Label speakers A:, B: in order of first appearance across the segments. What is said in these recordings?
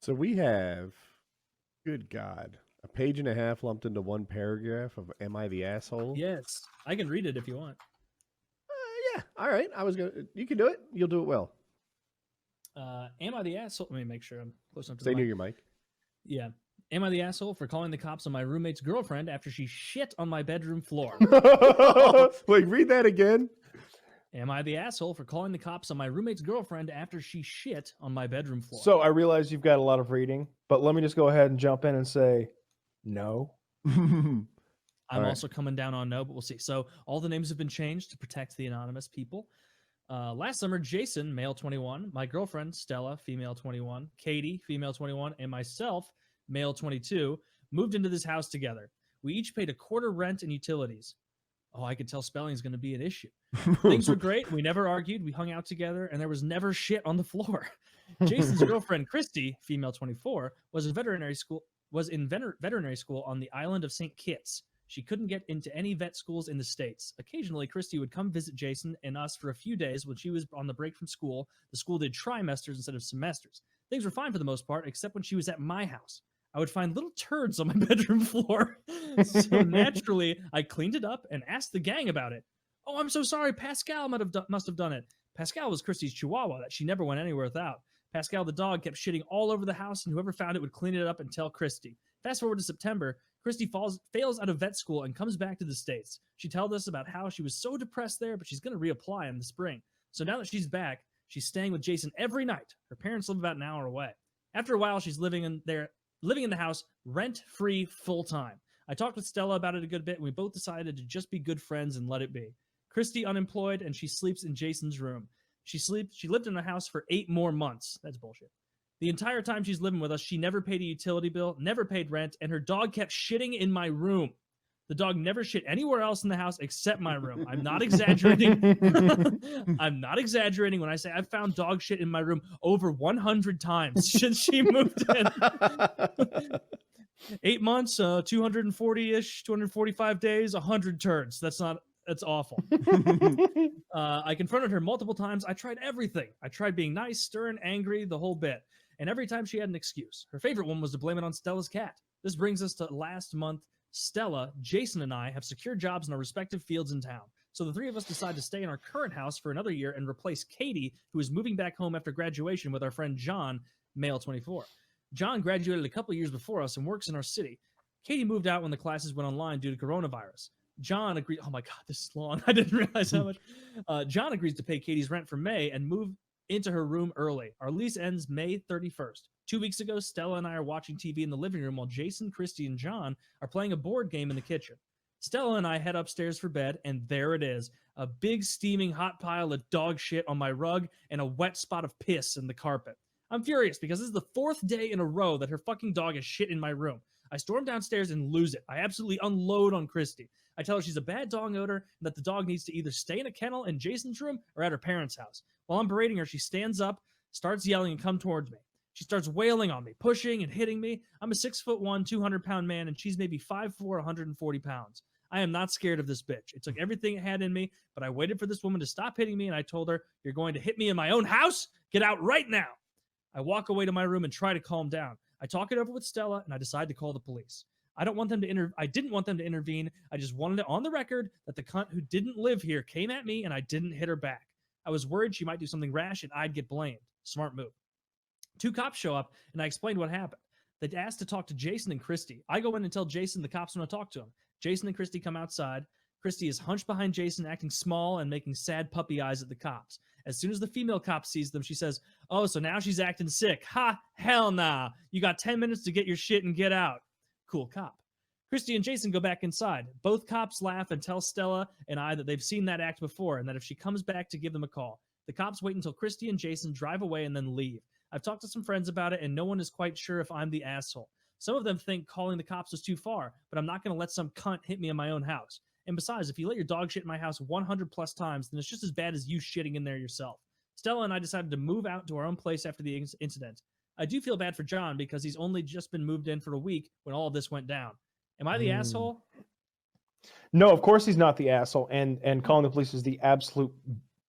A: So we have, good God, a page and a half lumped into one paragraph of "Am I the asshole?"
B: Yes, I can read it if you want.
A: Yeah, all right. You can do it. You'll do it well.
B: Am I the asshole? Let me make sure I'm close enough to the
A: Stay near
B: mic.
A: your mic.
B: Yeah. Am I the asshole for calling the cops on my roommate's girlfriend after she shit on my bedroom floor?
A: Wait, read that again.
B: Am I the asshole for calling the cops on my roommate's girlfriend after she shit on my bedroom floor?
C: So I realize you've got a lot of reading, but let me just go ahead and jump in and say no.
B: I'm
A: right.
B: also coming down on no, but we'll see. So all the names have been changed to protect the anonymous people. Last summer, Jason, male 21, my girlfriend, Stella, female 21, Katie, female 21, and myself, male 22, moved into this house together. We each paid a quarter rent and utilities. Oh, I could tell spelling is going to be an issue. Things were great. We never argued. We hung out together, and there was never shit on the floor. Jason's girlfriend, Christy, female 24, was in veterinary school on the island of St. Kitts. She couldn't get into any vet schools in the States. Occasionally, Christy would come visit Jason and us for a few days when she was on the break from school. The school did trimesters instead of semesters. Things were fine for the most part, except when she was at my house. I would find little turds on my bedroom floor. So naturally, I cleaned it up and asked the gang about it. Oh, I'm so sorry. Pascal must have done it. Pascal was Christy's chihuahua that she never went anywhere without. Pascal the dog kept shitting all over the house, and whoever found it would clean it up and tell Christy. Fast forward to September, Christy fails out of vet school and comes back to the States. She told us about how she was so depressed there, but she's going to reapply in the spring. So now that she's back, she's staying with Jason every night. Her parents live about an hour away. After a while, she's living in the house rent-free full-time. I talked with Stella about it a good bit, and we both decided to just be good friends and let it be. Christy unemployed, and she sleeps in Jason's room. She lived in the house for 8 more months. That's bullshit. The entire time she's living with us, she never paid a utility bill, never paid rent, and her dog kept shitting in my room. The dog never shit anywhere else in the house except my room. I'm not exaggerating. I'm not exaggerating when I say I've found dog shit in my room over 100 times since she moved in. 8 months, 240-ish, 245 days, 100 turds. That's awful. I confronted her multiple times. I tried everything. I tried being nice, stern, angry, the whole bit. And every time she had an excuse. Her favorite one was to blame it on Stella's cat. This brings us to last month. Stella, Jason, and I have secured jobs in our respective fields in town. So the three of us decide to stay in our current house for another year and replace Katie, who is moving back home after graduation, with our friend John, male 24. John graduated a couple years before us and works in our city. Katie moved out when the classes went online due to coronavirus. John agreed. Oh my God, this is long. I didn't realize how much. John agrees to pay Katie's rent for May and move into her room early. Our lease ends May 31st. 2 weeks ago, Stella and I are watching TV in the living room while Jason, Christy, and John are playing a board game in the kitchen. Stella and I head upstairs for bed, and there it is. A big steaming hot pile of dog shit on my rug and a wet spot of piss in the carpet. I'm furious because this is the 4th day in a row that her fucking dog has shit in my room. I storm downstairs and lose it. I absolutely unload on Christy. I tell her she's a bad dog owner and that the dog needs to either stay in a kennel in Jason's room or at her parents' house. While I'm berating her, she stands up, starts yelling, and comes towards me. She starts wailing on me, pushing and hitting me. I'm a 6'1", 200-pound man, and she's maybe 5'4", 140 pounds. I am not scared of this bitch. It took everything it had in me, but I waited for this woman to stop hitting me, and I told her, "You're going to hit me in my own house? Get out right now." I walk away to my room and try to calm down. I talk it over with Stella, and I decide to call the police. I didn't want them to intervene. I just wanted it on the record that the cunt who didn't live here came at me, and I didn't hit her back. I was worried she might do something rash, and I'd get blamed. Smart move. 2 cops show up, and I explained what happened. They'd asked to talk to Jason and Christy. I go in and tell Jason the cops want to talk to him. Jason and Christy come outside. Christy is hunched behind Jason, acting small and making sad puppy eyes at the cops. As soon as the female cop sees them, she says, "Oh, so now she's acting sick. Ha, hell nah. You got 10 minutes to get your shit and get out." Cool cop. Christy and Jason go back inside. Both cops laugh and tell Stella and I that they've seen that act before and that if she comes back to give them a call. The cops wait until Christy and Jason drive away and then leave. I've talked to some friends about it, and no one is quite sure if I'm the asshole. Some of them think calling the cops was too far, but I'm not going to let some cunt hit me in my own house. And besides, if you let your dog shit in my house 100 plus times, then it's just as bad as you shitting in there yourself. Stella and I decided to move out to our own place after the incident. I do feel bad for John because he's only just been moved in for a week when all of this went down. Am I the asshole?
C: No, of course he's not the asshole, and calling the police is the absolute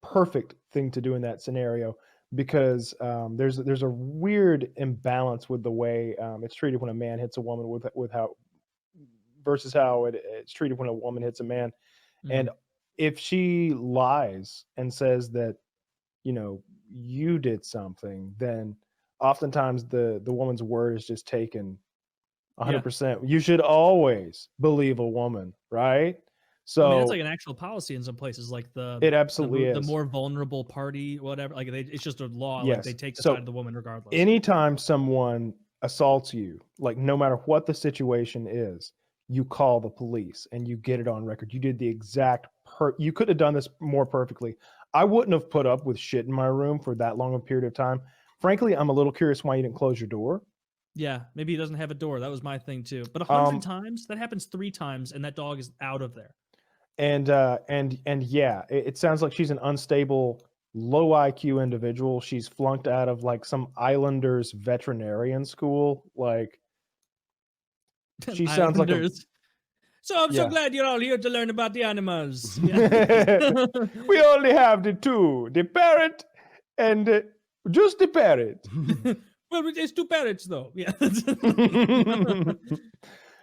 C: perfect thing to do in that scenario. because there's a weird imbalance with the way it's treated when a man hits a woman with how versus how it's treated when a woman hits a man. And if she lies and says that, you know, you did something, then oftentimes the woman's word is just taken 100%. You should always believe a woman, right? So
B: I mean, it's like an actual policy in some places, like
C: it absolutely
B: the
C: is.
B: more vulnerable party, whatever. Like it's just a law. Like
C: Yes.
B: they take the
C: So
B: side of the woman regardless.
C: anytime someone assaults you, like no matter what the situation is, you call the police and you get it on record. You did the exact you could have done this more perfectly. I wouldn't have put up with shit in my room for that long a period of time. Frankly, I'm a little curious why you didn't close your door.
B: Yeah, maybe he doesn't have a door. That was my thing too. But 100 times, that happens 3 times, and that dog is out of there.
C: And yeah, it sounds like she's an unstable, low IQ individual. She's flunked out of like some Islanders veterinarian school. Like she sounds like a,
B: So I'm so
C: Yeah.
B: glad you're all here to learn about the animals.
C: we only have the two, the parrot and just the parrot.
B: Well, it's 2 parrots though. Yeah.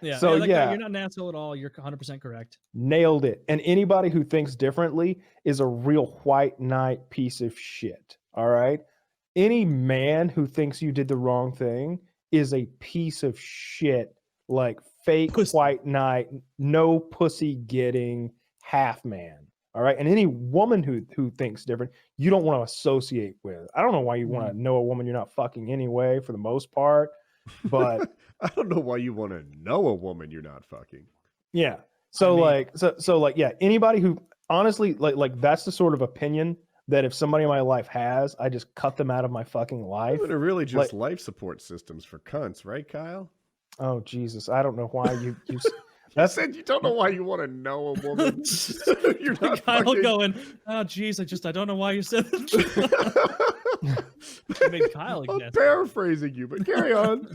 B: Yeah.
C: So
B: like,
C: yeah,
B: you're not an asshole at all. You're 100% correct.
C: nailed it. And anybody who thinks differently is a real white knight piece of shit. All right. Any man who thinks you did the wrong thing is a piece of shit, like fake
B: Pussy.
C: white knight, no pussy getting half man. All right. And any woman who thinks different, you don't want to associate with. I don't know why you want to know a woman you're not fucking anyway, for the most part. But
A: I don't know why you want to know a woman you're not fucking.
C: yeah. So yeah, anybody who honestly like that's the sort of opinion that if somebody in my life has, I just cut them out of my fucking life.
A: They're really just life support systems for cunts, right, Kyle?
C: Oh Jesus, I don't know why you
A: That said, you don't know why you want to know a woman. You're not
B: Kyle
A: fucking...
B: going, oh geez, I don't know why you said that. I made Kyle
A: I'm
B: guess.
A: paraphrasing you, but carry on.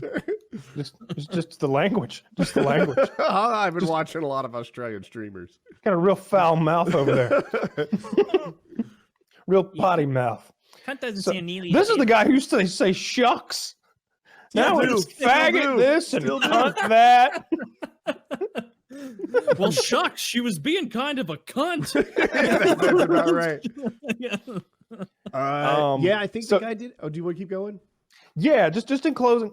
C: just the language. Just the language.
A: I've been watching a lot of Australian streamers.
C: Got a real foul mouth over there. Real potty mouth.
B: Cunt doesn't
C: So,
B: say nearly.
C: this is the guy who used to say shucks. Now
A: Still
C: it's
A: do.
C: faggot
A: Still do.
C: this and
A: Still do.
C: cunt that.
B: Well, shucks, she was being kind of a cunt.
A: That's about right.
B: Yeah.
A: Yeah, I think
C: so-
A: the guy did. Oh, do you want to keep going?
C: Yeah, just in closing,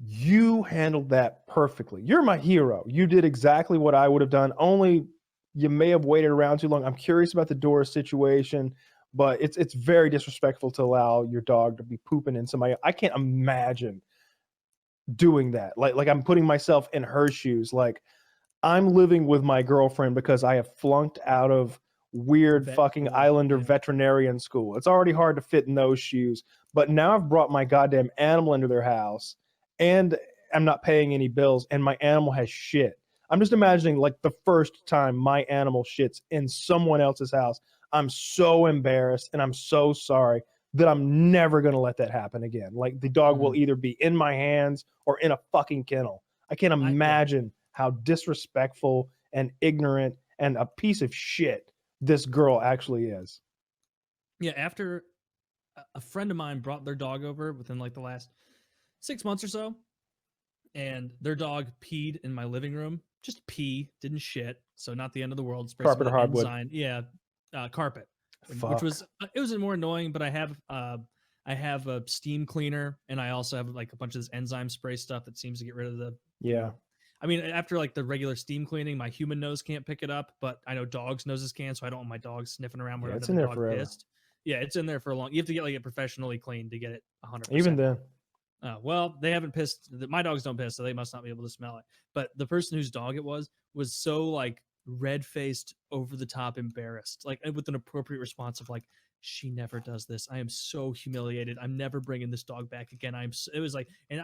C: you handled that perfectly. You're my hero. You did exactly what I would have done. Only you may have waited around too long. I'm curious about the door situation, but it's very disrespectful to allow your dog to be pooping in somebody. I can't imagine doing that. Like I'm putting myself in her shoes. Like I'm living with my girlfriend because I have flunked out of weird
B: Vet
C: fucking
B: school,
C: Islander
B: yeah.
C: veterinarian school. It's already hard to fit in those shoes, but now I've brought my goddamn animal into their house and I'm not paying any bills and my animal has shit. I'm just imagining like the first time my animal shits in someone else's house. I'm so embarrassed and I'm so sorry that I'm never going to let that happen again. Like the dog will either be in my hands or in a fucking kennel. I can't imagine how disrespectful and ignorant and a piece of shit this girl actually is.
B: Yeah, after a friend of mine brought their dog over within like the last 6 months or so, and their dog peed in my living room. Just pee, didn't shit. So not the end of the world. Spray
C: Carpet or
B: some
C: hardwood?
B: enzyme. Yeah, carpet.
C: Fuck.
B: Which was it was more annoying, but I have a steam cleaner and I also have like a bunch of this enzyme spray stuff that seems to get rid of the.
C: Yeah.
B: I mean, after like the regular steam cleaning, my human nose can't pick it up, but I know dogs' noses can, so I don't want my dog sniffing around wherever
C: it's
B: the
C: in there
B: dog
C: forever.
B: pissed. Yeah, it's in there for a long. You have to get like it professionally cleaned to get it 100%.
C: Even then.
B: Well, they haven't pissed. My dogs don't piss, so they must not be able to smell it. But the person whose dog it was so like red-faced, over the top, embarrassed, like with an appropriate response of like, "She never does this. I am so humiliated. I'm never bringing this dog back again." It was like, and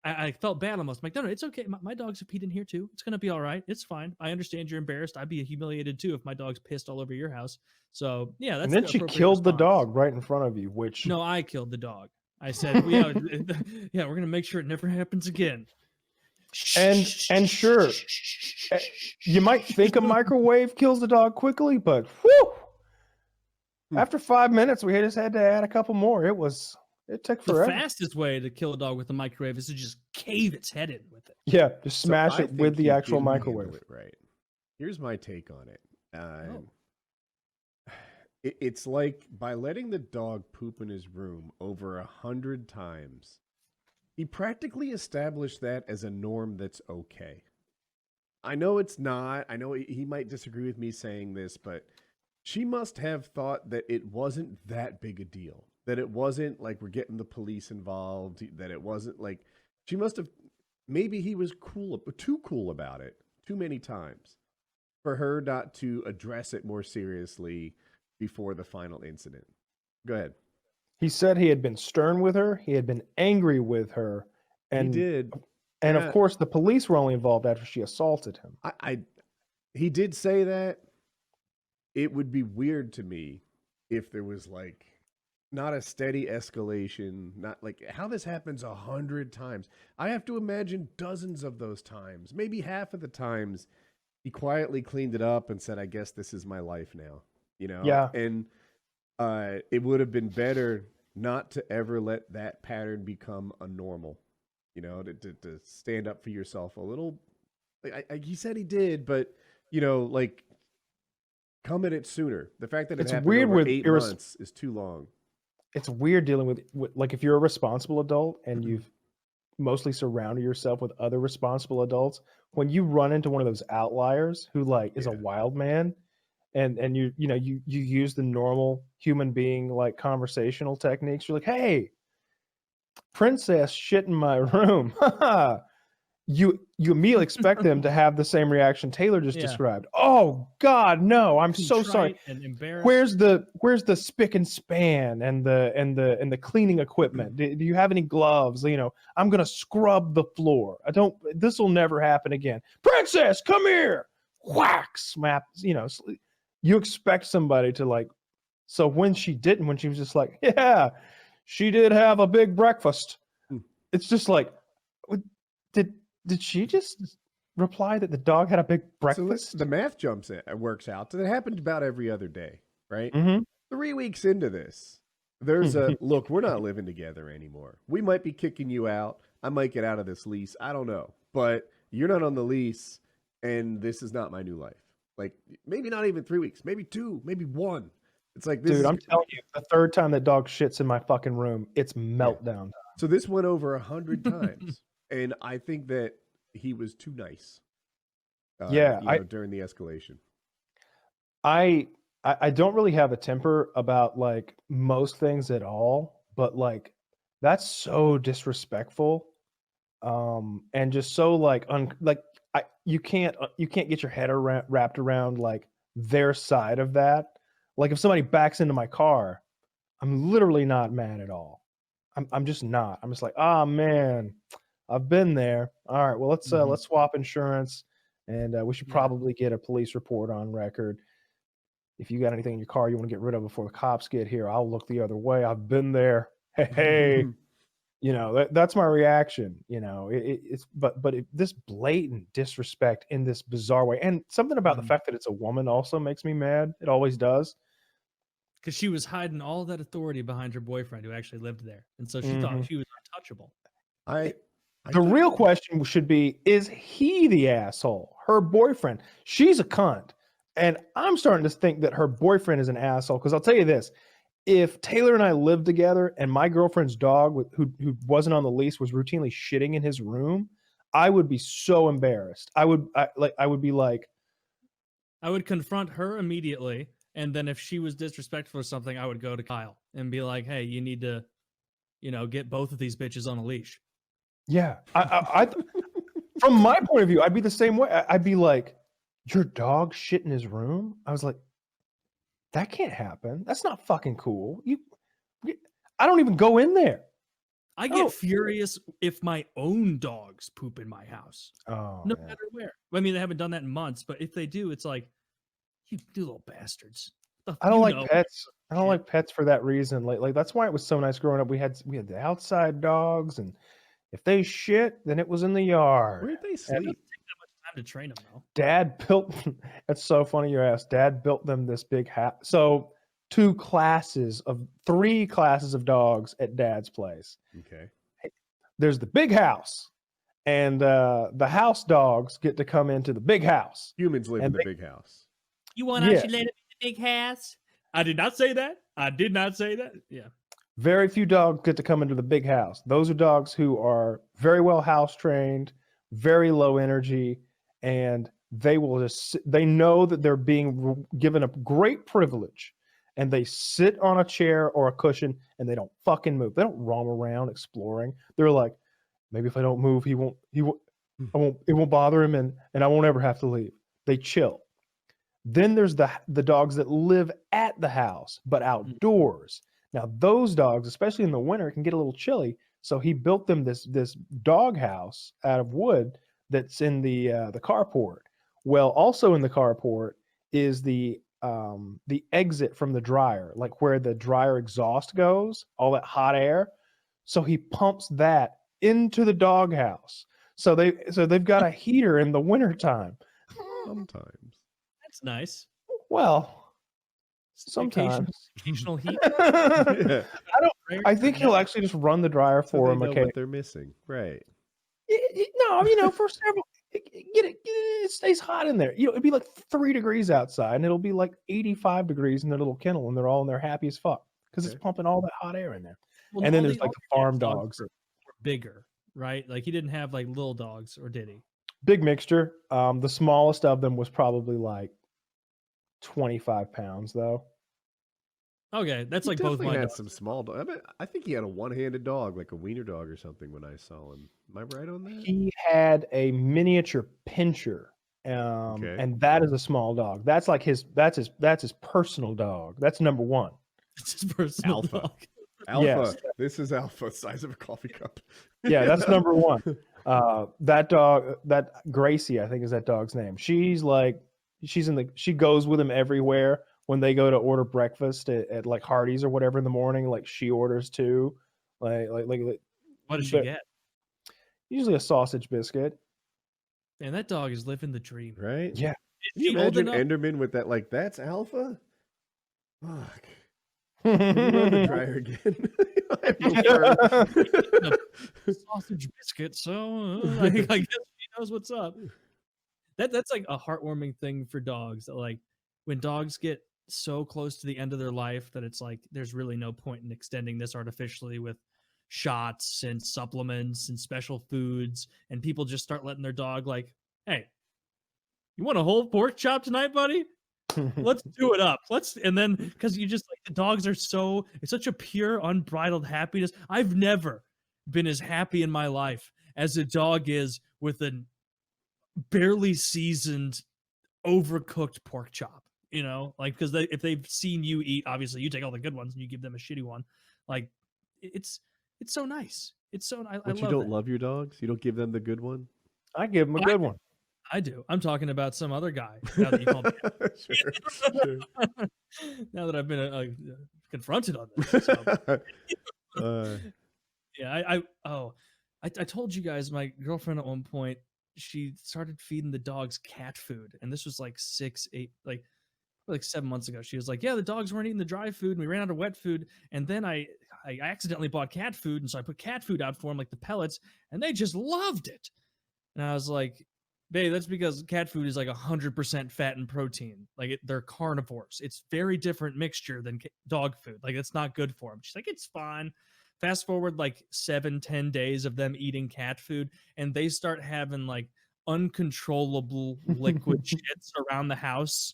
B: I felt bad almost. I'm like, no, it's okay. My dogs have peed in here too. It's gonna be all right. It's fine. I understand you're embarrassed. I'd be humiliated too if my dog's pissed all over your house. So yeah, that's.
C: And then
B: the
C: she
B: appropriate
C: killed the
B: response.
C: dog right in front of you, which
B: No, I killed the dog. I said, yeah, yeah, we're gonna make sure it never happens again.
C: and sure, you might think a microwave kills the dog quickly, but whew, After 5 minutes, we just had to add a couple more. It took
B: The
C: forever.
B: fastest way to kill a dog with a microwave is to just cave its head in with it.
C: Yeah, just
A: So
C: smash
A: I
C: it with
A: think
C: the
A: he
C: actual
A: didn't handle
C: microwave.
A: it right. Here's my take on it.
B: Oh.
A: It's like by letting the dog poop in his room over 100 times, he practically established that as a norm that's okay. I know it's not. I know he might disagree with me saying this, but she must have thought that it wasn't that big a deal. That it wasn't like we're getting the police involved. That it wasn't like she must have. Maybe he was too cool about it too many times for her not to address it more seriously before the final incident. Go ahead.
C: He said he had been stern with her. He had been angry with her,
A: He
C: and
A: did.
C: and
A: Yeah.
C: of course the police were only involved after she assaulted him.
A: He did say that. It would be weird to me if there was like not a steady escalation, not like how this happens 100 times. I have to imagine dozens of those times, maybe half of the times he quietly cleaned it up and said, I guess this is my life now, you know?
C: Yeah.
A: And it would have been better not to ever let that pattern become a normal, you know, to stand up for yourself a little. Like he said he did, but, you know, like come at it sooner. The fact that it
C: It's
A: happened
C: weird
A: over
C: with
A: 8 months is too long.
C: It's weird dealing with like if you're a responsible adult and you've mostly surrounded yourself with other responsible adults, when you run into one of those outliers who like is a
A: Yeah.
C: wild man and you use the normal human being like conversational techniques, you're like, hey, princess shit in my room. you immediately expect them to have the same reaction Taylor just
B: Yeah.
C: described. Oh God, no, I'm so sorry.
B: Contrite and embarrassed.
C: Where's the spick and span and the cleaning equipment? Do you have any gloves? You know, I'm gonna scrub the floor. This will never happen again. Princess, come here. Whack, slap. You know, you expect somebody to like. So when she didn't, when she was just like, yeah, she did have a big breakfast.
A: Hmm.
C: It's just like, did she just reply that the dog had a big breakfast?
A: So the math works out. So that happened about every other day, right?
C: Mm-hmm.
A: 3 weeks into this, there's a look, we're not living together anymore. We might be kicking you out. I might get out of this lease. I don't know. But you're not on the lease, and this is not my new life. Like, maybe not even 3 weeks, maybe 2, maybe 1. It's like this.
C: Dude, I'm telling you, the third time that dog shits in my fucking room, it's meltdown time.
A: So this went over 100 times. And I think that he was too nice. During the escalation.
C: I don't really have a temper about like most things at all, but like that's so disrespectful, and just so like you can't get your head wrapped around like their side of that. Like if somebody backs into my car, I'm literally not mad at all. I'm just not. I'm just like, oh man, I've been there. All right, well let's swap insurance, and we should probably get a police report on record. If you got anything in your car you want to get rid of before the cops get here, I'll look the other way. I've been there. Hey, you know that's my reaction. You know, this blatant disrespect in this bizarre way, and something about the fact that it's a woman also makes me mad. It always does.
B: Because she was hiding all that authority behind her boyfriend who actually lived there. And so she thought she was untouchable.
C: The real question should be, is he the asshole? Her boyfriend. She's a cunt. And I'm starting to think that her boyfriend is an asshole. Because I'll tell you this, if Taylor and I lived together and my girlfriend's dog, who wasn't on the lease, was routinely shitting in his room, I would be so embarrassed. I would be like,
B: I would confront her immediately. And then if she was disrespectful or something, I would go to Kyle and be like, hey, you need to, get both of these bitches on a leash.
C: Yeah. I from my point of view, I'd be the same way. I'd be like, your dog shit in his room? I was like, that can't happen. That's not fucking cool. I don't even go in there.
B: I get furious if my own dogs poop in my house.
C: Oh,
B: no matter where. I mean, they haven't done that in months, but if they do, it's like, you little bastards.
C: I don't like pets. I don't like pets for that reason. Like that's why it was so nice growing up. We had the outside dogs, and if they shit, then it was in the yard.
A: Where'd they
B: It
A: sleep?
B: doesn't take that much time to train them, though.
C: Dad built. It's so funny you asked. Dad built them this big house. So three classes of dogs at Dad's place.
A: Okay.
C: There's the big house, and the house dogs get to come into the big house.
A: Humans live in
C: And
A: the big house.
B: You want
C: Yeah.
B: to let it in the big house? I did not say that. I did not say that. Yeah.
C: Very few dogs get to come into the big house. Those are dogs who are very well house trained, very low energy, and they know that they're being given a great privilege, and they sit on a chair or a cushion and they don't fucking move. They don't roam around exploring. They're like, maybe if I don't move, it won't bother him, and I won't ever have to leave. They chill. Then there's the dogs that live at the house but outdoors. Now those dogs, especially in the winter, can get a little chilly. So he built them this dog house out of wood that's in the carport. Well, also in the carport is the exit from the dryer, like where the dryer exhaust goes, all that hot air. So he pumps that into the dog house. So they've got a heater in the wintertime.
A: Sometimes.
B: That's nice.
C: Well,
B: Occasional-
C: sometimes.
B: Occasional heat.
A: Yeah.
C: I think he'll actually just run the dryer
A: So
C: for
A: they
C: him.
A: know
C: Okay.
A: what they're missing. Right.
C: No, for several, it stays hot in there. It'd be like 3 degrees outside, and it'll be like 85 degrees in their little kennel, and they're all in there happy as fuck because it's
A: Okay.
C: pumping all that hot air in there.
B: Well,
C: And then
B: all
C: there's like
B: all
C: the farm
B: dogs
C: dogs.
B: were bigger, right? Like he didn't have like little dogs, or did he?
C: Big mixture. The smallest of them was probably like 25 pounds, though.
B: Okay, that's
A: He
B: like both
A: definitely
B: my
A: had
B: dogs.
A: some small dog. I think he had a one-handed dog, like a wiener dog or something when I saw him. Am I right on that?
C: He had a miniature pincher,
A: Okay.
C: and that is a small dog. That's like his personal dog. That's number one.
B: It's his personal
A: Alpha.
B: dog.
A: Alpha.
C: Yes.
A: This is Alpha, size of a coffee cup.
C: Yeah, that's number one. That dog, that Gracie, I think is that dog's name. She goes with him everywhere. When they go to order breakfast at like Hardee's or whatever in the morning, like she orders too. Like
B: What does she
C: but-
B: get?
C: usually a sausage biscuit.
B: Man, that dog is living the dream.
A: Right?
C: Yeah.
A: Can you
B: Is he old
A: imagine
B: enough?
A: Enderman with that? Like, that's Alpha? Fuck. Can you run the dryer again? I have no shirt.
B: Sausage biscuit, so I guess she knows what's up. That's like a heartwarming thing for dogs. That like when dogs get so close to the end of their life that it's like there's really no point in extending this artificially with shots and supplements and special foods, and people just start letting their dog like, hey, you want a whole pork chop tonight, buddy? Let's do it up. And then because you just like the dogs are it's such a pure, unbridled happiness. I've never been as happy in my life as a dog is with a barely seasoned, overcooked pork chop. Like because if they've seen you eat, obviously you take all the good ones and you give them a shitty one. Like it's so nice. It's so I
A: But you
B: love
A: don't
B: that.
A: love your dogs? You don't give them the good one?
C: I give him a good one.
B: I do. I'm talking about some other guy. Now that you called me out.
A: Sure.
B: Now that I've been confronted on this. So. Yeah, I told you guys my girlfriend at one point, she started feeding the dogs cat food, and this was like 7 months ago. She was like, yeah, the dogs weren't eating the dry food and we ran out of wet food, and then I accidentally bought cat food, and so I put cat food out for them, like the pellets, and they just loved it. And I was like, babe, that's because cat food is like 100% fat and protein. Like they're carnivores. It's very different mixture than dog food. Like it's not good for them. She's like, it's fine. Fast forward like 7-10 days of them eating cat food, and they start having like uncontrollable liquid shits around the house.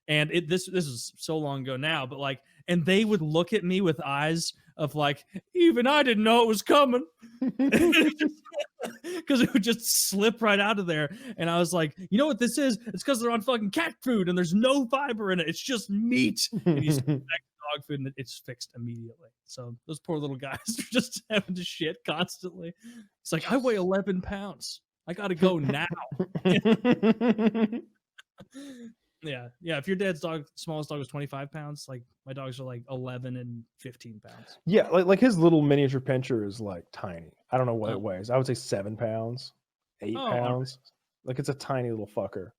B: And this is so long ago now, but like, and they would look at me with eyes of like, even I didn't know it was coming, because it would just slip right out of there. And I was like, you know what this is? It's because they're on fucking cat food and there's no fiber in it. It's just meat. And you stick back to dog food and it's fixed immediately. So those poor little guys are just having to shit constantly. It's like, I weigh 11 pounds. I got to go now. Yeah. If your dad's smallest dog was 25 pounds, like my dogs are like 11 and 15 pounds.
C: Yeah, like his little miniature pincher is like tiny. I don't know what
B: Oh.
C: it weighs. I would say 7 pounds, 8
B: Oh, all right.
C: pounds. Like it's a tiny little fucker.